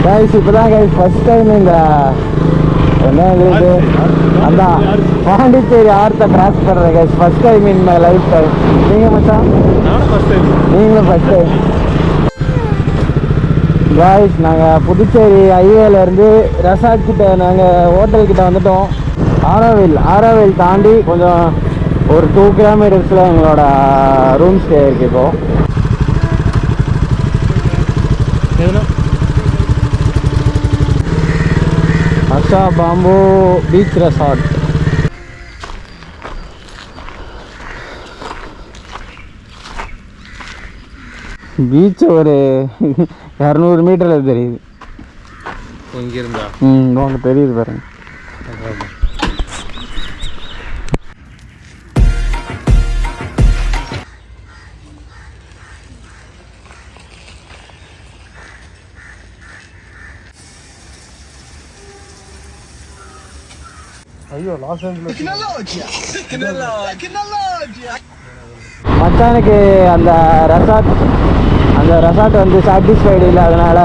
Guys இப்போதான் guys first time இந்த என்ன இது அந்த பாண்டிச்சேரி ஆர்த்தை கிராஸ் பண்ணுறேன் guys first time in my life time. நீங்கள் மச்சான்? நானும் ஃபர்ஸ்ட் டைம். நீங்களும் ஃபர்ஸ்ட் டைம். கைஸ் நாங்கள் புதுச்சேரி ஹைவேலேருந்து ரெசார்ட் கிட்ட நாங்கள் ஹோட்டல்கிட்ட வந்துட்டோம். ஆரோவில் தாண்டி கொஞ்சம் ஒரு 2 கிலோமீட்டர்ஸில் எங்களோட ரூம் ஸ்டே இருக்குது. இப்போது அஷா பாம்பு பீச் ரெசார்ட். பீச் ஒரு 200 மீட்டரில் தெரியுது இங்கிருந்தா. உங்களுக்கு தெரியுது பாருங்க. ஐயோ லாஸ் ஏஞ்சல்ஸ் மச்சானுக்கு அந்த ரெசார்ட் வந்து சாட்டிஸ்ஃபைடு இல்லை. அதனால்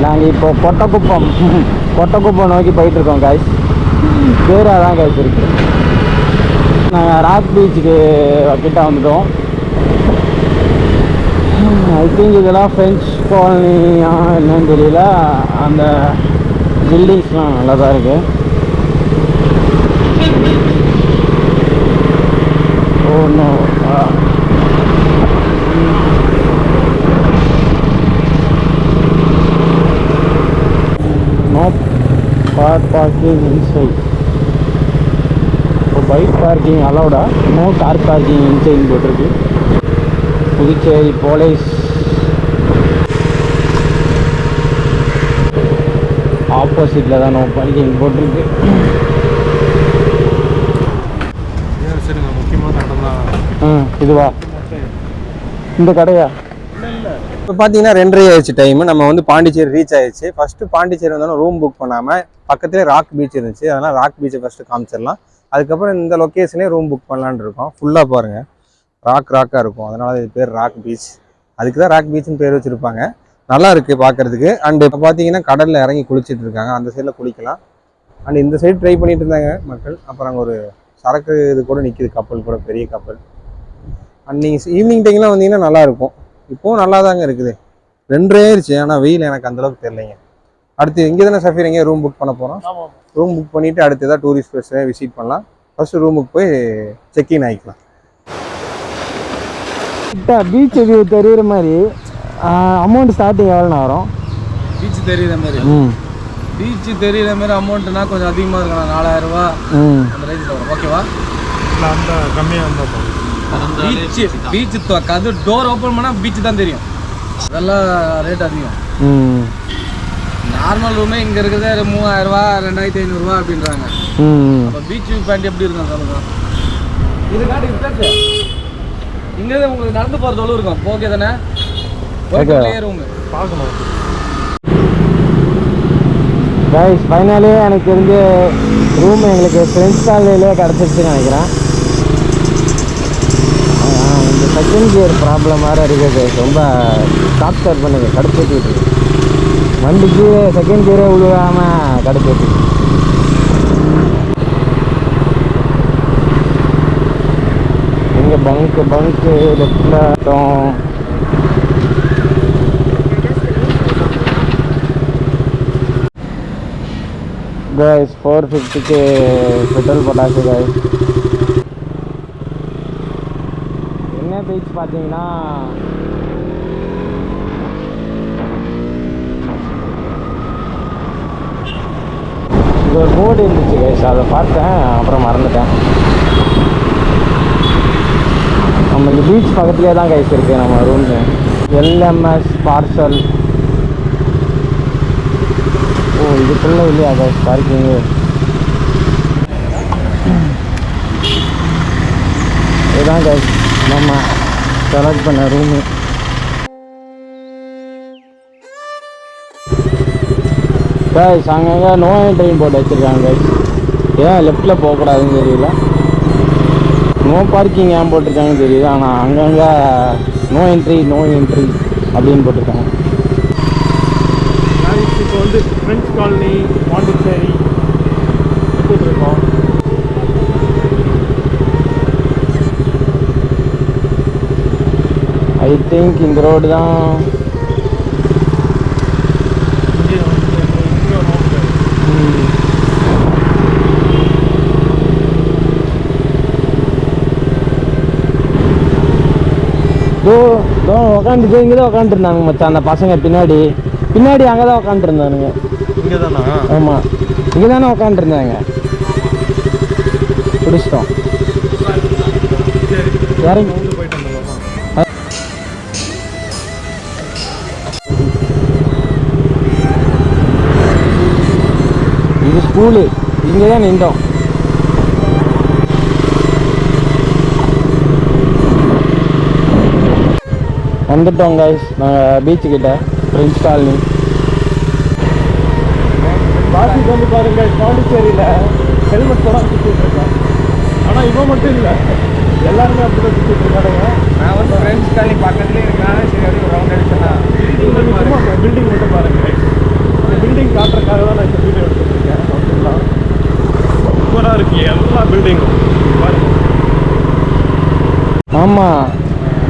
நாங்கள் இப்போ கொட்டக்குப்பம் நோக்கி போயிட்டுருக்கோம் காய்ஸ். பேராக தான் காய்ஸ் இருக்கு. நாங்கள் ராக் பீச்சுக்கு கிட்ட வந்துட்டோம். ஐ திங்க் இதெல்லாம் ஃப்ரெஞ்ச் காலனியா என்னன்னு தெரியல. அந்த பில்டிங்ஸ்லாம் நல்லா தான் இருக்குது. Oh no. No car parking inside. So bike parking allowed. No car parking inside போட்டிருக்கு. புதுச்சேரி போலீஸ் ஆப்போசிட்டில் தான் நோ பார்க்கிங் போட்டிருக்கு. இதுவா இந்த கடையா? இப்போ பார்த்தீங்கன்னா 2:30 ஆயிடுச்சு டைம். நம்ம வந்து பாண்டிச்சேரி ரீச் ஆயிடுச்சு. ஃபர்ஸ்ட் பாண்டிச்சேரி வந்தாலும் ரூம் புக் பண்ணாமல் பக்கத்துலேயே ராக் பீச் இருந்துச்சு. அதனால் ராக் பீச்சை ஃபர்ஸ்ட் காமிச்சிடலாம். அதுக்கப்புறம் இந்த லொக்கேஷனே ரூம் புக் பண்ணலான்னு இருக்கோம். ஃபுல்லாக பாருங்கள் ராக்காக இருக்கும். அதனால இது பேர் ராக் பீச். அதுக்கு தான் ராக் பீச்னு பேர் வச்சுருப்பாங்க. நல்லா இருக்குது பார்க்குறதுக்கு. அண்டு இப்போ பார்த்தீங்கன்னா கடலில் இறங்கி குளிச்சுட்டு இருக்காங்க. அந்த சைடில் குளிக்கலாம். அண்ட் இந்த சைடு ட்ரை பண்ணிட்டு இருந்தாங்க மக்கள். அப்புறம் அங்கே ஒரு சரக்கு இது கூட நிற்கிது, கப்பல் கூட, பெரிய கப்பல். அண்ட் நீங்கள் ஈவினிங் டைம்லாம் வந்தீங்கன்னா நல்லாயிருக்கும். இப்போவும் நல்லா தாங்க இருக்குது. 2:30 ஆயிடுச்சு. ஆனால் வெயில் எனக்கு அந்தளவுக்கு தெரியலைங்க. அடுத்து இங்கே தானே சஃபீர் எங்கேயா ரூம் புக் பண்ண போகிறோம். ரூம் புக் பண்ணிவிட்டு அடுத்து ஏதாவது டூரிஸ்ட் பிளேஸை விசிட் பண்ணலாம். ஃபஸ்ட்டு ரூமுக்கு போய் செக்இன் ஆகிக்கலாம். பீச் வியூ தெரியுற மாதிரி அமௌண்ட் ஸ்டார்டிங் எவ்வளோண்ணா வரும்? பீச் தெரியுற மாதிரி அமௌண்ட்னா கொஞ்சம் அதிகமாக இருக்கலாம். 4000 ரூபா அந்த ரேஞ்சில் வரும். ஓகேவா? அந்த கம்மியாக இருந்தால் பீச் அது டோர் ஓப்பன் பண்ணால் பீச் தான் தெரியும். அதெல்லாம் ரேட் அதிகம். நார்மல் ரூமே இங்கே இருக்கிறதே 3000 ரூபா 2500 ரூபா அப்படின்றாங்க. அப்போ பீச் வியூ பாயிண்ட் எப்படி இருக்கும் சொல்லுங்க. இது காட்டு இங்கே உங்களுக்கு நடந்து போகிற தொழில் இருக்கும். ஓகே தானே? ரூம் பார்க்கணும். கைஸ் ஃபைனலி எனக்கு தெரிஞ்ச ரூம் எங்களுக்கு ஃப்ரெண்ட்ஸ் காலையிலே கிடச்சிருச்சுன்னு நினைக்கிறேன். இந்த செகண்ட் கியர் ப்ராப்ளம் வேறு இருக்குது. ரொம்ப டாப் ஸ்டார்ட் பண்ணுது, கடுப்பேற்றிட்டு வண்டிக்கு செகண்ட் கியரே விழுகாமல் கடுப்பேற்றி. இங்கே பங்க்கு லெஃப்டில் गाइस 450 के पेट्रोल போட்டாச்சு गाइस. என்ன பீச் பார்த்தீங்கன்னா இது ஒரு போர்டு இருந்துச்சு गाइस. அதை பார்த்தேன், அப்புறம் மறந்துட்டேன். நம்ம இந்த பீச் பக்கத்துலேயே தான் गाइस இருக்குது நம்ம ரூம். LMS parcel. ஓ இதுக்குள்ள இல்லையா गाइस பார்க்கிங்கு? இதுதான் गाइस நம்ம செலக்ட் பண்ண ரூமு. गाइस அங்கங்கே நோ என்ட்ரின்னு போட்டு வச்சுருக்காங்க गाइस. ஏன் லெஃப்டில் போகக்கூடாதுன்னு தெரியல. நோ பார்க்கிங் ஏன் போட்டிருக்காங்கன்னு தெரியுது. ஆனால் அங்கங்கே நோ என்ட்ரி அப்படின்னு போட்டிருக்காங்க. வந்து ஃப்ரெஞ்ச் காலனி பாண்டிச்சேரி இருக்கோம். ஐ திங்க் இந்த ரோடு தான். உக்காந்துட்டு இங்கே தான் உக்காந்துருந்தாங்க மச்சான். அந்த பசங்க பின்னாடி அங்கே தான் உக்காந்துருந்தானுங்க. இங்கே தானா? ஆமாம், இங்கே தானே உக்காந்துருந்தாங்க. பிடிச்சிட்டோம். இறங்கி வந்து போயிட்டு வந்துடலாமா? இது ஸ்கூலு, இங்கே தான் நின்றோம். வந்துட்டோம் கைஸ், நாங்கள் பீச்சுக்கிட்ட, ஃப்ரெஞ்ச் காலனி. பாசிக்கு வந்து பாருங்க, பாண்டிச்சேரியில் ஹெல்மெட் போட சுற்றிட்டு இருக்கேன். ஆனால் இவன் மட்டும் இல்லை, எல்லாருமே அப்படி தான் சுற்றிட்டு இருக்காங்க. நான் வந்து ஃப்ரெண்ட்ஸ் காலனி பக்கத்துலேயே இருக்கனால சரி அப்படி ஒரு ரவுண்ட் அடிச்சேன்னா பில்டிங் மட்டும் பாருங்க. அந்த பில்டிங் காட்டுறதுக்காக தான் நான் இந்த வீடியோ எடுத்துட்டு இருக்கேன். ஓகேங்களா, சூப்பராக இருக்கு எல்லா பில்டிங்கும் பாருங்க. ஆமாம்,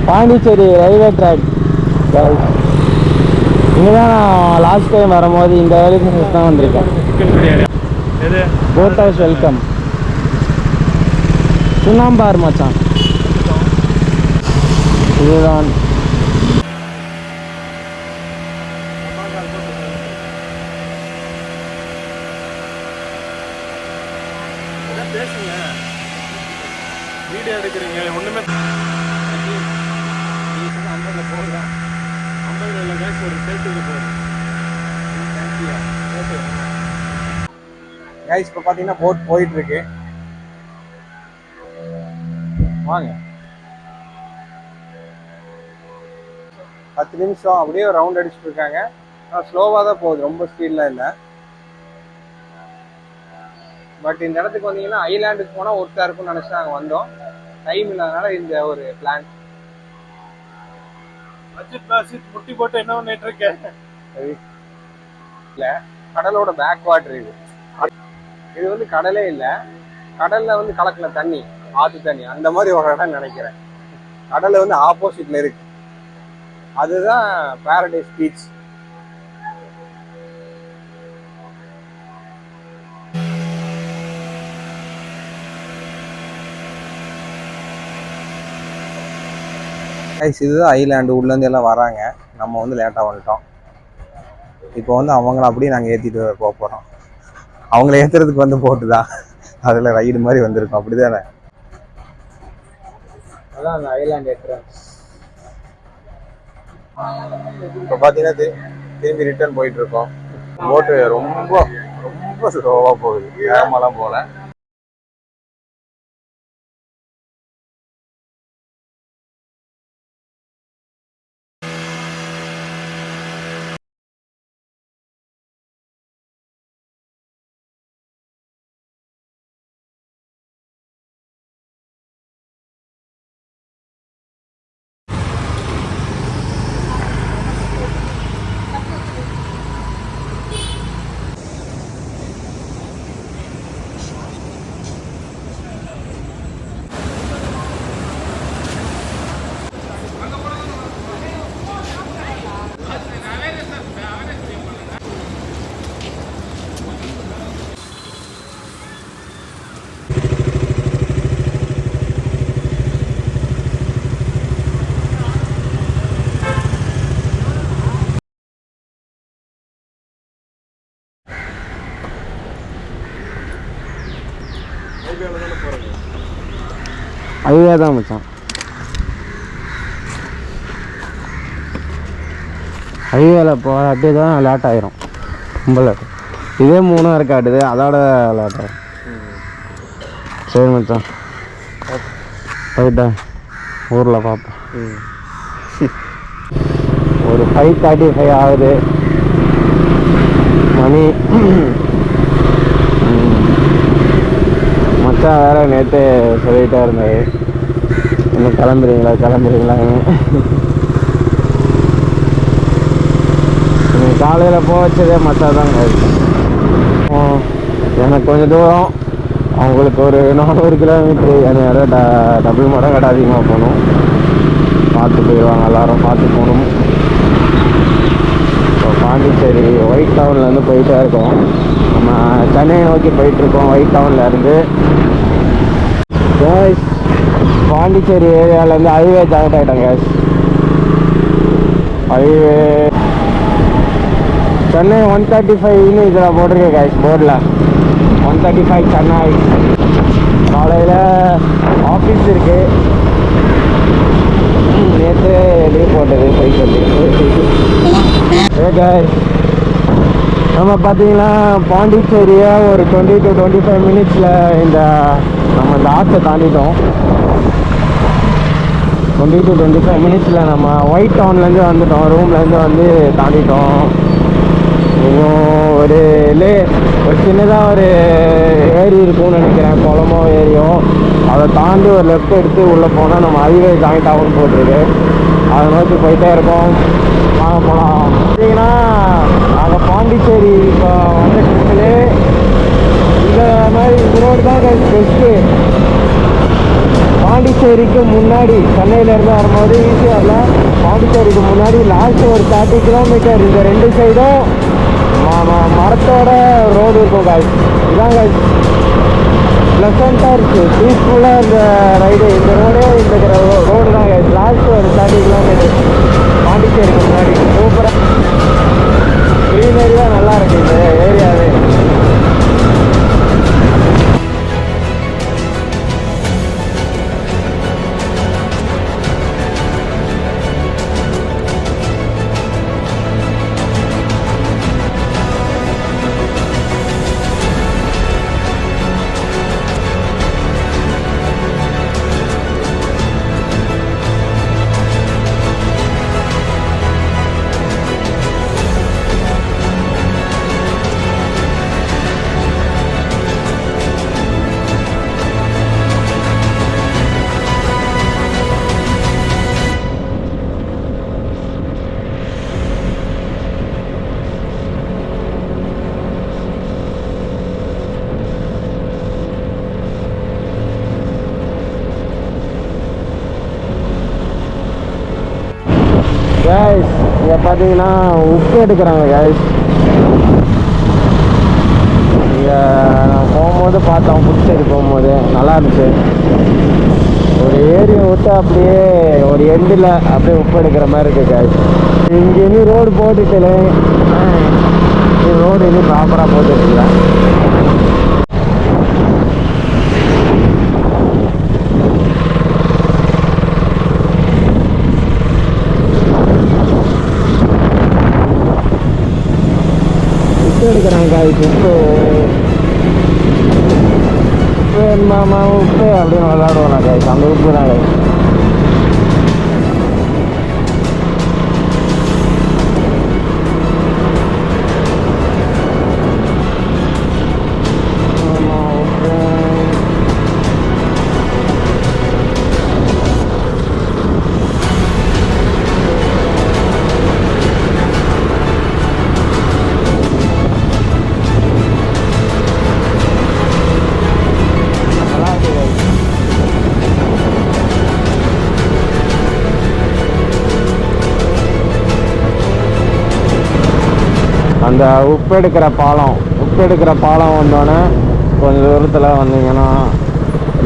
பாண்டிச்சேரி ரயில்வே ட்ராக். இங்கே தான் நான் லாஸ்ட் டைம் வரும்போது இந்த வேலைக்கு தான் வந்திருக்கேன். சிக்கன் பிரியாணி எது? Boat house welcome. சுண்ணாம்பார் மச்சான், இதுதான். பேசுங்க, வீடியோ எடுக்கிறீங்க ஒன்றுமே. 50 போடுறேன், 50 இல்லை கேஸ் ஒரு செல்ட்டுக்கு போகுது. கைஸ் இப்போ பார்த்தீங்கன்னா போட் போயிட்டு இருக்கு. வாங்க, 10 நிமிஷம் அப்படியே ரவுண்ட் அடிச்சுட்டு இருக்காங்க. ஆனால் ஸ்லோவாக தான் போகுது, ரொம்ப ஸ்பீட்லாம் இல்லை. பட் இந்த இடத்துக்கு வந்தீங்கன்னா ஐலாண்டுக்கு போனால் ஒருத்தா இருக்கும்னு நினச்சி நாங்கள் வந்தோம். டைம் இல்லாதனால இந்த ஒரு பிளான். அஜித் முட்டி போட்டு என்ன பண்ணிட்டு இருக்கேன்? இல்லை, கடலோட பேக் வாட்டர் இது. இது வந்து கடலே இல்லை, கடல்ல வந்து கலக்கல தண்ணி, ஆத்து தண்ணி அந்த மாதிரி ஒரு இடம் நினைக்கிறேன். கடல்ல வந்து ஆப்போசிட்ல இருக்கு, அதுதான் பாரடைஸ் பீச். இதுதான் ஐலாண்டு. உள்ளேருந்து எல்லாம் வராங்க, நம்ம வந்து லேட்டாக வந்துட்டோம். இப்போ வந்து அவங்கள அப்படியே நாங்கள் ஏற்றிட்டு போக போகிறோம். அவங்கள ஏற்றுறதுக்கு வந்து போட்டு தான் அதில் ரைடு மாதிரி வந்திருக்கோம். அப்படி தானே? அதான் அந்த ஐலாண்ட் என்ட்ரன்ஸ். இப்போ பார்த்தீங்கன்னா திரும்பி ரிட்டர்ன் போயிட்டு இருக்கோம். போட்டு ரொம்ப ரொம்ப ஸ்லோவாக போகுது, வேகமாலாம் போகல. ஹைவே தான் மச்சான், ஹைவேல போகிற அப்படியே தான் லேட் ஆயிரும், ரொம்ப லேட். இதே 3 காட்டுது, அதோட லேட் ஆகும். சரி மச்சான், போயிட்டா ஊரில் பார்ப்போம். ஒரு 5:35 ஆகுது மணி. மச்சான் வேற நேற்று சொல்லிகிட்டே இருந்தாரு, இன்னும் கிளம்புறீங்களான்னு. இன்னைக்கு காலையில் போக வச்சதே மச்சாதாங்க. எனக்கு கொஞ்சம் தூரம், அவங்களுக்கு ஒரு 400 கிலோமீட்ரு, என்னோட டபுள் மடங்கு அதிகமாக போகணும். பார்த்து போயிடுவாங்க, எல்லோரும் பார்த்து போகணும். இப்போ பாண்டிச்சேரி ஒயிட் டவுன்லேருந்து போயிட்டே இருக்கோம். நம்ம சென்னையை நோக்கி போயிட்டுருக்கோம் ஒயிட் டவுன்லேருந்து. கேஸ் பாண்டிச்சேரி ஏரியாவிலேருந்து ஹைவே ஜாயிண்ட் ஆகிட்டோம். கேஸ் ஹைவே சென்னை 135ன்னு இதில் போட்டிருக்கேன். கேஸ் போர்டில் 135 சென்னை. காலையில் ஆஃபீஸ் இருக்குது, நேற்று லீவ் போட்டது போய் சொல்லி. நம்ம பார்த்தீங்கன்னா பாண்டிச்சேரியை ஒரு 20 to 25 மினிட்ஸில் நம்ம இந்த ஆற்றை தாண்டிட்டோம். 20 to 25 மினிட்ஸில் நம்ம ஒயிட் டவுன்லேருந்து வந்துட்டோம், ரூம்லேருந்து வந்து தாண்டிட்டோம். இன்னும் ஒரு சின்னதாக ஒரு ஏரி இருக்கும்னு நினைக்கிறேன், குளமோ ஏரியோ. அதை தாண்டி ஒரு லெஃப்ட் எடுத்து உள்ளே போனால் நம்ம ஹைவே ஜாயிண்ட் ஆகும்னு போட்டிருக்கு. அதை நோக்கி போயிட்டே இருக்கோம். வாங்க போகலாம். பார்த்தீங்கன்னா நாங்கள் பாண்டிச்சேரி இப்போ வந்துட்டு இந்த மாதிரி இந்த ரோடு தான் பெஸ்ட்டு. பாண்டிச்சேரிக்கு முன்னாடி சென்னையிலேருந்து வரும்போது ஈஸியாக பாண்டிச்சேரிக்கு முன்னாடி லாஸ்ட் ஒரு 30 கிலோமீட்டர் இந்த 2 சைடும் மரத்தோட ரோடு இருக்கும். காய்ஸ் இதான் காய்ஸ் ப்ளசண்ட்டாக இருக்குது, பீஸ்ஃபுல்லாக இந்த ரைடு. இந்த ரோடு தான் காய்ஸ் லாஸ்ட் ஒரு 30 கிலோமீட்டர் பாண்டிச்சேரிக்கு முன்னாடி. சூப்பராக க்ரீனரியாக நல்லா இருக்குது இந்த ஏரியாவே. கேஸ் இங்கே பார்த்தீங்கன்னா உப்பு எடுக்கிறாங்க. கேஸ் இங்கே நான் போகும்போது பார்த்தோம், புதுச்சேரி போகும்போது நல்லா இருந்துச்சு. ஒரு ஏரியை விட்டு அப்படியே ஒரு எண்டில் அப்படியே உப்பு எடுக்கிற மாதிரி இருக்குது. கேஸ் இங்கே இன்னும் ரோடு போட்டுட்டு ரோடு இன்னும் ப்ராப்பராக போட்டுருக்குல்ல. எடுக்கிறாங்க. உப்பு மாமா உப்பு அப்படின்னு விளாடுவோம். நான் அந்த உப்பு தான் அந்த உப்பு எடுக்கிற பாலம் வந்தோடனே கொஞ்சம் தூரத்தில் வந்தீங்கன்னா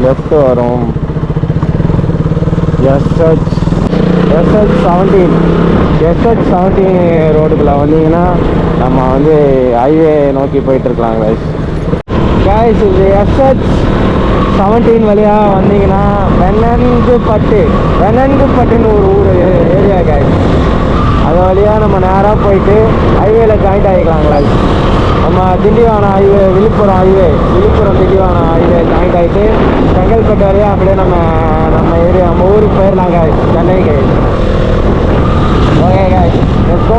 லெஃப்ட் வரும். SH17 ரோடுக்குள்ளே வந்தீங்கன்னா நம்ம வந்து ஹைவே நோக்கி போயிட்டுருக்கலாம். கைஸ் இது SH17 வழியாக வந்தீங்கன்னா வெண்ணங்குப்பட்டுன்னு ஒரு ஊர் ஏரியா. கைஸ் அது வழியாக நம்ம நேராக போயிட்டு ஹைவேல ஜாயிண்ட் ஆகிக்கலாங்களா. நம்ம Tindivanam highway, Viluppuram Tindivanam highway joint ஆகிட்டு செங்கல்பட்டு வரையும் அப்படியே நம்ம ஏரியா நம்ம ஊருக்கு போயிடலாங்க, சென்னைக்கு. ஓகே காய்ஸ், இப்போ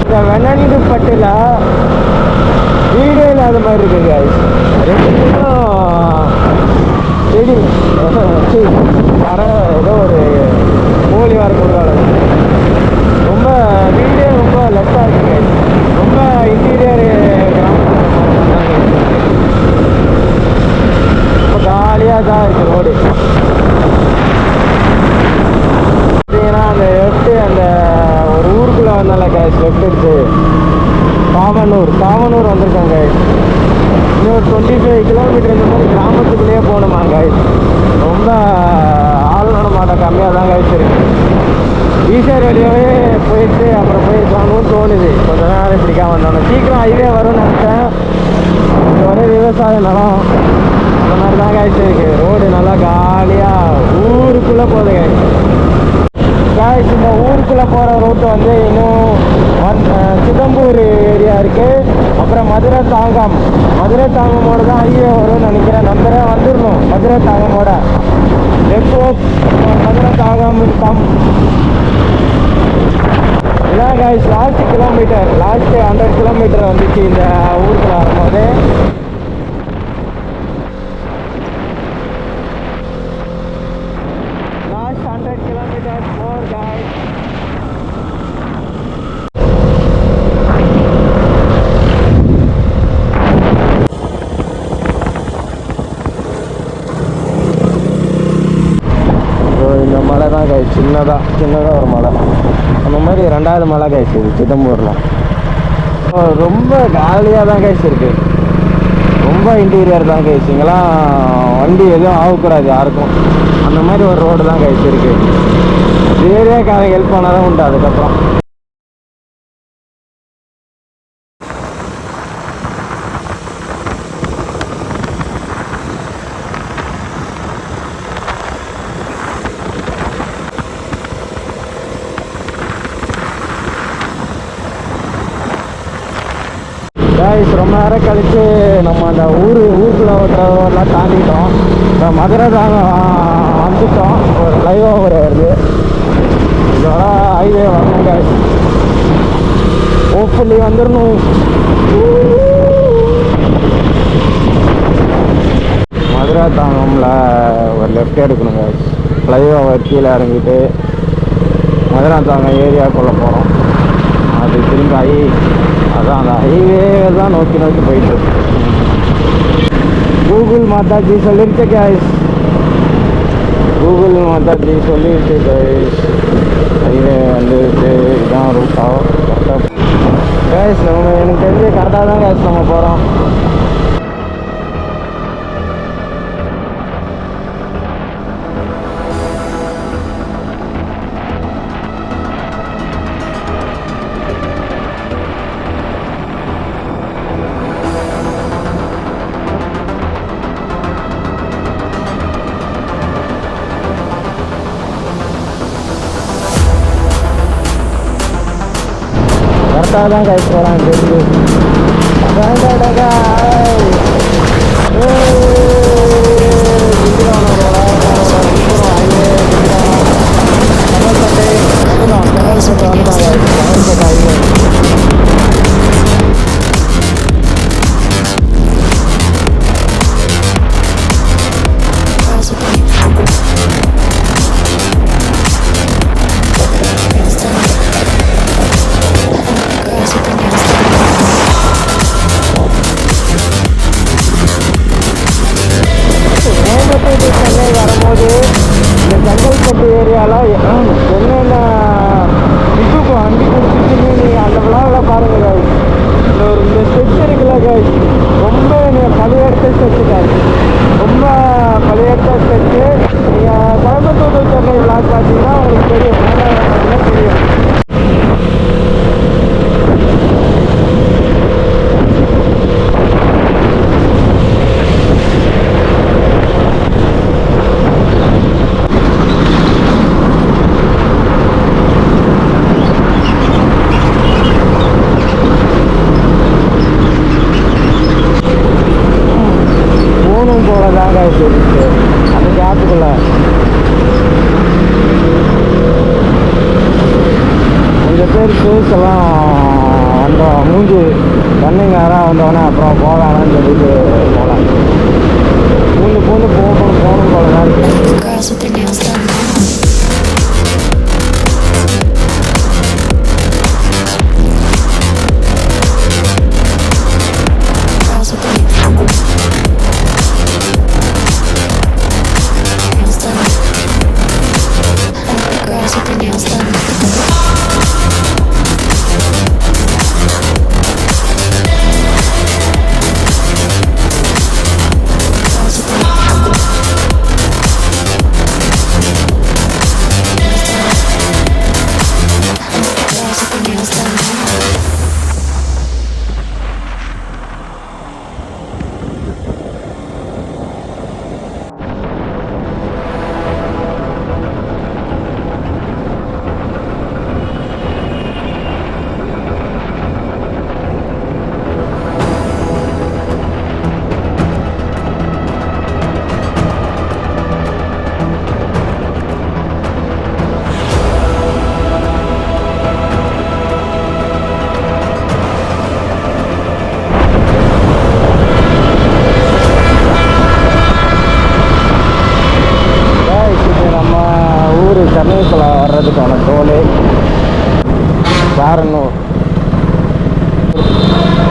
இந்த வெண்ணங்குப்பட்டில் வீடே இல்லாத மாதிரி இருக்குது காய்ஸ். 2 செடி ஏதோ ஒரு மூலி வர கொடுக்காது. ரொம்ப வீடே ரொம்ப லெஸ்ஸாக இருக்குங்க. 25 கிலோமீட்டர் இந்த மாதிரி கிராமத்துக்குள்ளேயே போகணுமா கைஸ். ரொம்ப ஆள் நடமாட்டம் கம்மியாக தான் கைஸ் இருக்கு. ஈஸியாக வழியாகவே போயிட்டு அப்புறம் போயிருக்காங்கன்னு தோணுது. கொஞ்ச நேரம் பிடிக்காம வந்தோம். சீக்கிரம் ஹைவே வரும்னு நினச்சேன். இது ஒரே விவசாய நிலம் அந்த மாதிரி தான் கைஸ் இருக்கு. ரோடு நல்லா காலியாக ஊருக்குள்ளே போகுது கைஸ். கைஸ் இந்த ஊருக்குள்ளே போகிற ரோட்டு வந்து இன்னும் சிதம்பூர் ஏரியா இருக்குது. அப்புறம் மதுரை தாங்கமோட தான் ஹைவே வரும்னு நினைக்கிறேன். நம்பரே வந்துடணும் மதுரை தாங்கமோட. லெஃப்ட் ஓப் மதுரை தாகம் இருக்கும். இதான் கைஸ் லாஸ்ட் 100 கிலோமீட்டர் வந்துச்சு இந்த ஊருக்குள்ள வரும்போது. லாஸ்ட் 100 கிலோமீட்டர்ஸ் மோர் கைஸ். இந்த மலை தான் கைஸ் சின்னதாக ஒரு மலை. அந்த மாதிரி 2வது மலை கைஸ் இது சிதம்பூரில். ரொம்ப காலியாக தான் கைஸ் இருக்குது. ரொம்ப இன்டீரியர் தான் கைஸ். இங்கெல்லாம் வண்டி எதுவும் ஆகக்கூடாது யாருக்கும். அந்த மாதிரி ஒரு ரோடு தான் கைஸ் இருக்குது. ஏரியாக்காரங்க ஹெல்ப் பண்ணால் தான் உண்டு. அதுக்கப்புறம் கைஸ் ரொம்ப நேரம் கழித்து நம்ம அந்த ஊருக்குள்ளே ஓட்டுறதெல்லாம் தாண்டிட்டோம். இப்போ மதுரை தான் வந்துட்டோம். ஒரு ஃப்ளை ஓவர் வருது. இதோட ஹைவே வரணும் கைஸ். ஹோப்ஃபுல்லி வந்துடணும். மதுரை தாங்கம்ல ஒரு லெஃப்ட் எடுக்கணும் கைஸ். ஃப்ளை ஓவர் கீழே இறங்கிட்டு மதுரை தாங்கம் ஏரியாக்குள்ளே போகிறோம். அது திரும்பி அதான் அந்த ஹைவே தான் நோக்கி போயிட்டு இருக்கு. கூகுள் மாதாஜி சொல்லிருச்சு கைஸ். ஹைவே வந்துருச்சு. இதுதான் ரூட்டாக கரெக்டாக கைஸ். எனக்கு தெரிஞ்சு கரெக்டாக தான் கைஸ் நம்ம போகிறோம். கரெக்டாக தான் கைஸ் போகிறான் தெரிஞ்சு. வரும்போது இந்த செங்கல்பட்டு ஏரியாவில் என்னென்ன இதுக்கு வண்டி கொடுத்துட்டு நீங்கள் அந்த விழாவில் பாருங்கள். இந்த ஸ்டெச் இருக்குல்ல கைஸ், ரொம்ப பழையெடுத்த ஸ்டெச்சு கைஸ். ரொம்ப பழையெடுத்த ஸ்டெச்சு. நீங்கள் கோயம்புத்தூர் சென்னை விழாக் பார்த்தீங்கன்னா உங்களுக்கு தெரியும். என்ன தெரியும். அந்த கேப்புக்குள்ள கொஞ்சம் பேர் ஃபேஸ் எல்லாம் வந்தோம். மூஞ்சி கண்ணுங்க யாராக வந்தோடனே அப்புறம் போகலான்னு சொல்லிட்டு போகலாம். பூந்து போகணும் போல தான் இருக்கு.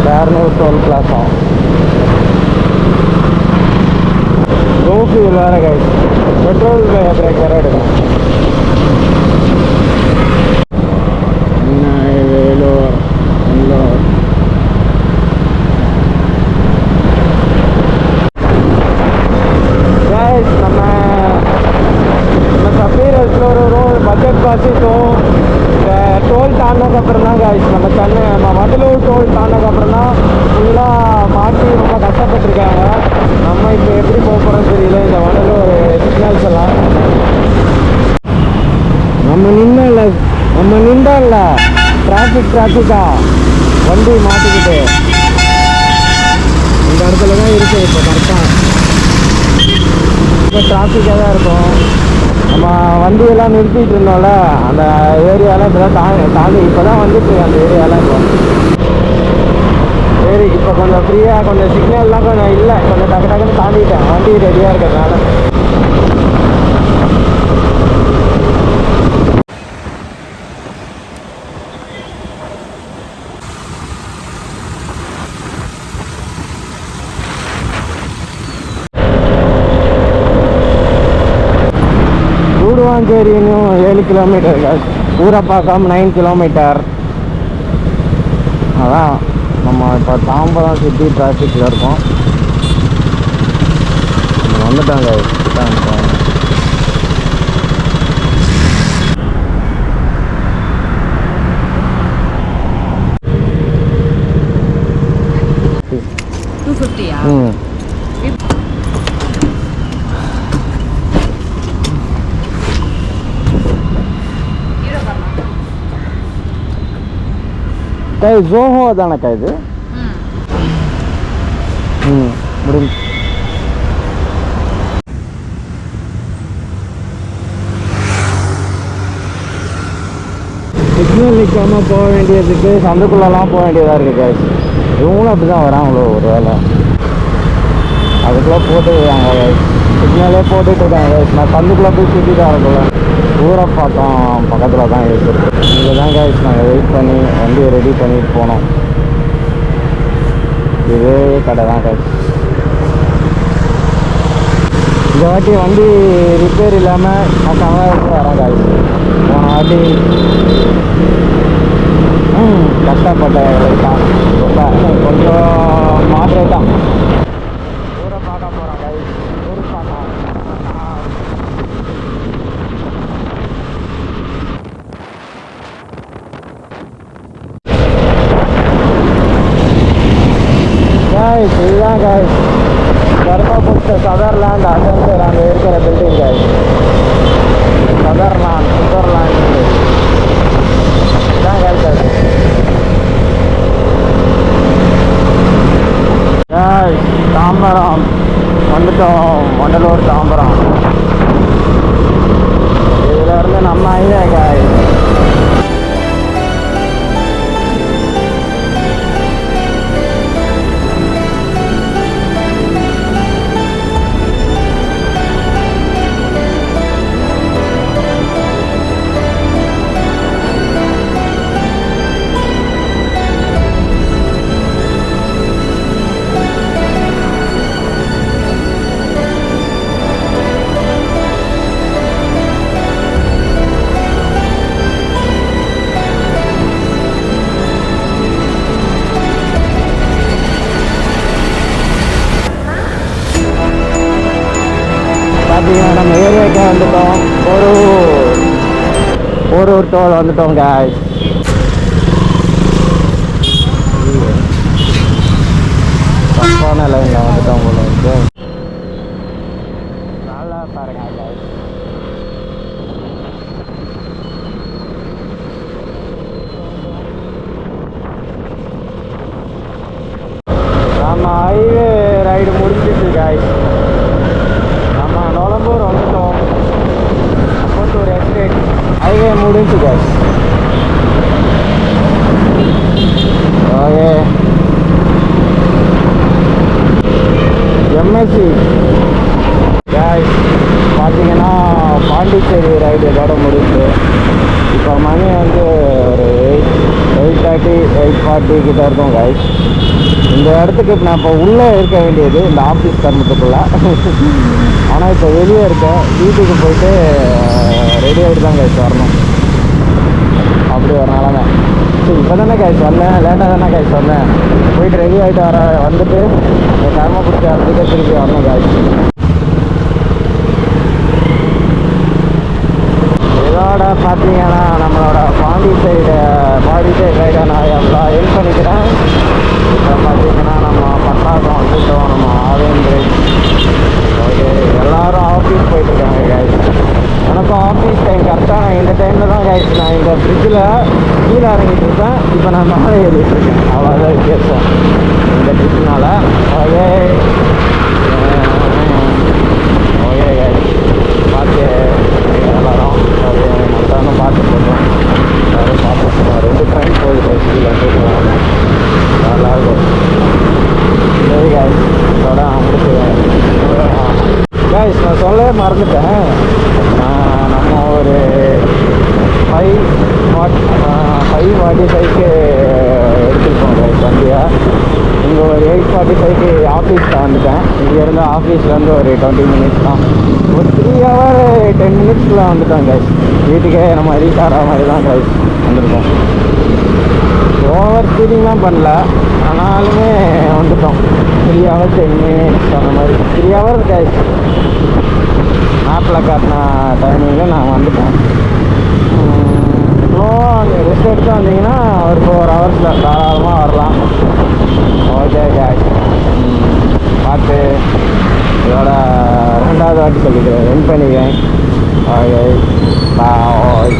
பேரனூர் டோல் பிளாசா. இது வேறு கைஸ், பெட்ரோல் பிரேக் வேறு எடுக்கணும். வேலூர் நம்ம சஃபீரஸில் ஒரு பட்ஜெட் பாசிட்டும் இந்த டோல் தாண்டதுக்கப்புறம் தான் கைஸ் நம்ம வண்டலூர் டோல் தாண்டதுக்கப்புறம் தான் ஃபுல்லாக மாட்டி ரொம்ப கஷ்டப்பட்டுருக்காங்க. நம்ம இப்போ எப்படி போக போகிறோம்னு தெரியல. இந்த வண்டலூர் சிக்னல்ஸ் எல்லாம் நம்ம நின்றோம்ல டிராஃபிக்கா வண்டி மாட்டிக்கிட்டு இந்த இடத்துல தான் இருக்குது. இப்போ கரெக்டாக இப்போ டிராஃபிக்காக தான் இருக்கும். நம்ம வண்டியெல்லாம் நிறுத்திட்டு இருந்தோம்ல அந்த ஏரியாலாம் இப்போ தான் தாண்டி இப்போ தான் வந்துட்டு அந்த ஏரியாலாம். இப்போ சரி, இப்போ கொஞ்சம் ஃப்ரீயாக கொஞ்சம் சிக்னல்லாம் கொஞ்சம் இல்லை, கொஞ்சம் டக்குன்னு தாண்டிட்டேன். வண்டி ரெடியாக இருக்கிறதுனால. கூடுவாஞ்சேரி இன்னும் 7 கிலோமீட்டர், ஊரப்பாக்கம் 9 கிலோமீட்டர். அதான் நம்ம இப்போ தாம்பரம் சிட்டி டிராஃபிக்கில் இருக்கோம். நம்ம வந்துட்டாங்க. 250. ஜோஹோ தானக்கா இது? முடிஞ்சு. சிக்னல் நிற்காமல் போக வேண்டியதுக்கு சந்துக்குள்ளெல்லாம் போக வேண்டியதாக இருக்குது கேஸ். இவங்களும் அப்படி தான் வராங்களோ ஒரு வேலை. அதுக்குள்ளே போட்டுருக்காங்க கேஸ், சிக்னலே போட்டுட்டு இருக்காங்க கேஸ். நான் சந்துக்குள்ளே போய் சுற்றிட்டு வரக்குள்ள ஊரப்பாக்கம் பக்கத்தில் தான் இருக்குது. இங்கே தான் கேஸ் நாங்கள் வெயிட் பண்ணி வண்டியை ரெடி பண்ணிட்டு போனோம். இதே கடை தான் கேஸ். இந்த வாட்டி வண்டி ரிப்பேர் இல்லாமல் நான் தமிழகத்துக்கு வரேன் கேஸ். போன வாட்டி கஷ்டப்பட்டேன் தான் ரொம்ப, கொஞ்சம் மாட்ரேட்டாக ஊரை பார்க்க போகிறோம் கேஸ். ஊருக்கு பார்க்கலாம். இதுதான் காய்ஸ் கருப்பாப்பூச்சி சதர்லாண்ட் அசன்சர் அங்கே இருக்கிற பில்டிங் காய்ஸ். சுவிட்சர்லாண்ட் இதான் காய்ஸ். காய்ஸ் தாம்பரம் வந்துட்டோம். வண்டலூர் தாம்பரம். இதிலேருந்து நம்ம ஐயா காய்ஸ். நம்ம ஏரியாவுக்கு வந்துட்டோம். ஒரு டோல் வந்துட்டோம் காய்ஸ். தப்பான லைனில் வந்துட்டோம் போல இருக்கு. நல்லா பாருங்க காய்ஸ். நம்ம ஹைவே ரைடு முடிஞ்சிட்டு காய்ஸ். நொலம்பூர் வந்துட்டோம். ஒரு எஸ்டேட் ஹைவே முடிஞ்சு காய்ஸ். ஓகே, எம்எஸ்சி காய்ஸ் பார்த்தீங்கன்னா 8:30 8:40 கிட்ட இருக்கும் guys. இந்த இடத்துக்கு இப்போ நான் இப்போ உள்ளே இருக்க வேண்டியது இந்த ஆஃபீஸ் தர்மத்துக்குள்ள. ஆனால் இப்போ வெளியே இருக்கேன். வீட்டுக்கு போயிட்டு ரெடி ஆகிட்டு தான் guys வரணும். அப்படி ஒரு நிலமை. சரி இப்போ தானே guys வந்தேன், லேட்டாக தானே guys வந்தேன். போயிட்டு ரெடி ஆகிட்டு வந்துட்டு இந்த கர்ம பிடிச்ச இடத்துக்கு திருப்பி வரணும் guys. இதோட பார்த்தீங்கன்னா நம்மளோட பாண்டி சைடு ரைடை நான் எவ்வளோ ஹெல்ப் பண்ணிக்கிறேன். இப்போ பார்த்தீங்கன்னா நம்ம பட்டாசம் வந்துட்டோம், நம்ம ஆவேந்திரை. ஓகே, எல்லோரும் ஆஃபீஸ் போயிட்டுருக்காங்க guys. எனக்கும் ஆஃபீஸ் டைம் கரெக்டாக நான் இந்த டைமில் தான் guys நான் இந்த ஃப்ரிட்ஜில் கீழே இறங்கிட்டு இருப்பேன். இப்போ நான் மேலே ஏறிட்டு இருக்கேன். அவ்வளோதான் வித்தியாசம் இந்த ட்ரிப்னால. ஓகே ஓகே guys, பார்த்து எல்லாரும் ஓகே மொத்தம் பார்த்து போட்டோம். எல்லோரும் பார்த்து 2 ட்ரெயின் போகுது கீழே நல்லா இருக்கும். சரி guys, இதோட முடிச்சுவேன் guys. நான் சொல்லவே மறந்துட்டேன். நம்ம ஒரு 5:45க்கு எடுத்துருக்கோம் guys வண்டியை. இங்கே ஒரு 8:45க்கு ஆஃபீஸில் வந்துட்டேன். இங்கேருந்து ஆஃபீஸ்லேருந்து ஒரு 20 மினிட்ஸ் தான், ஒரு 3 hour 10 minutesக்குள்ளே வந்துட்டோம் guys. வீட்டுக்கே நம்ம ரீச் ஆகிற மாதிரி தான் guys வந்திருக்கோம். ஓவர் ஸ்பீடிங்லாம் பண்ணல, ஆனாலுமே வந்துட்டோம். 3 hours 10 minutes அந்த மாதிரி 3 hours guys. மேப்பில் காட்டின டைமிங்கில் நான் வந்துட்டேன். ஸ்லோவாக அங்கே ரெஸ்ட் எடுத்து வந்தீங்கன்னா ஒரு 4 hours தாராளமாக வரலாம். ஓகே guys, பார்த்து இதோட 2வது வாட்டி சொல்லிக்கிறேன், ரன் பண்ணிக்கிறேன். Okay bye.